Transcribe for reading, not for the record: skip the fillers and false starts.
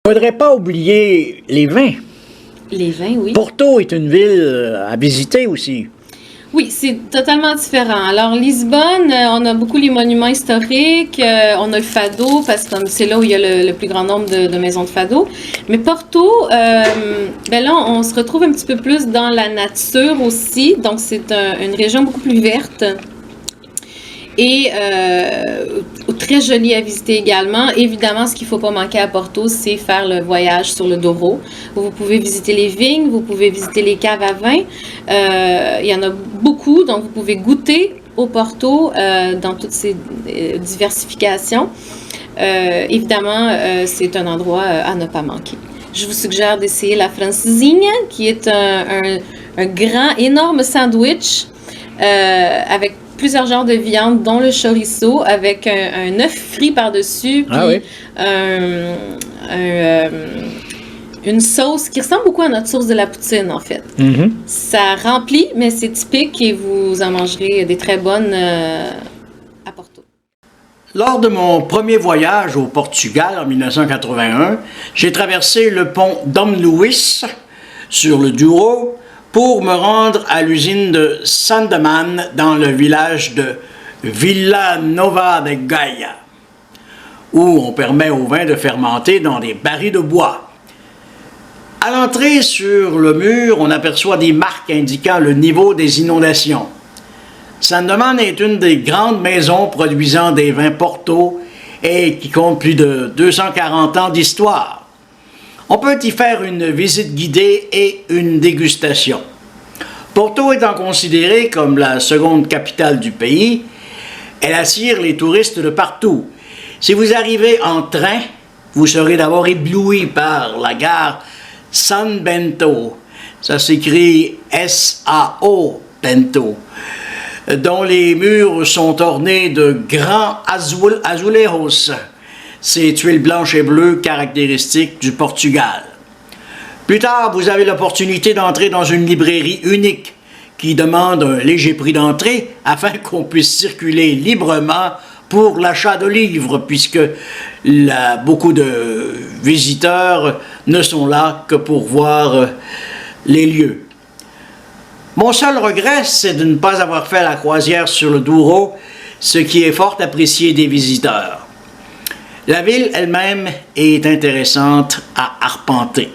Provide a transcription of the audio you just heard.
Faudrait pas oublier les vins. Les vins, oui. Porto est une ville à visiter aussi. Oui, c'est totalement différent. Alors, Lisbonne, on a beaucoup les monuments historiques, on a le fado, parce que c'est là où il y a le plus grand nombre de maisons de fado. Mais Porto, ben là, on se retrouve un petit peu plus dans la nature aussi. Donc, c'est une région beaucoup plus verte. Et très joli à visiter également. Évidemment, ce qu'il ne faut pas manquer à Porto, c'est faire le voyage sur le Douro. Vous pouvez visiter les vignes, vous pouvez visiter les caves à vin. Il y en a beaucoup, donc vous pouvez goûter au Porto dans toutes ces diversifications. Évidemment, c'est un endroit à ne pas manquer. Je vous suggère d'essayer la Francesinha, qui est un grand, énorme sandwich avec plusieurs genres de viande, dont le chorizo, avec un œuf frit par-dessus, puis une sauce qui ressemble beaucoup à notre sauce de la poutine, en fait. Mm-hmm. Ça remplit, mais c'est typique et vous en mangerez des très bonnes à Porto. Lors de mon premier voyage au Portugal en 1981, j'ai traversé le pont Dom Luís sur le Douro pour me rendre à l'usine de Sandeman dans le village de Vila Nova de Gaia, où on permet au vin de fermenter dans des barils de bois. À l'entrée, sur le mur, on aperçoit des marques indiquant le niveau des inondations. Sandeman est une des grandes maisons produisant des vins Porto et qui compte plus de 240 ans d'histoire. On peut y faire une visite guidée et une dégustation. Porto étant considérée comme la seconde capitale du pays, elle attire les touristes de partout. Si vous arrivez en train, vous serez d'abord ébloui par la gare San Bento, ça s'écrit S-A-O Bento, dont les murs sont ornés de grands azulejos, ces tuiles blanches et bleues caractéristiques du Portugal. Plus tard, vous avez l'opportunité d'entrer dans une librairie unique qui demande un léger prix d'entrée afin qu'on puisse circuler librement pour l'achat de livres, puisque beaucoup de visiteurs ne sont là que pour voir les lieux. Mon seul regret, c'est de ne pas avoir fait la croisière sur le Douro, ce qui est fort apprécié des visiteurs. La ville elle-même est intéressante à arpenter.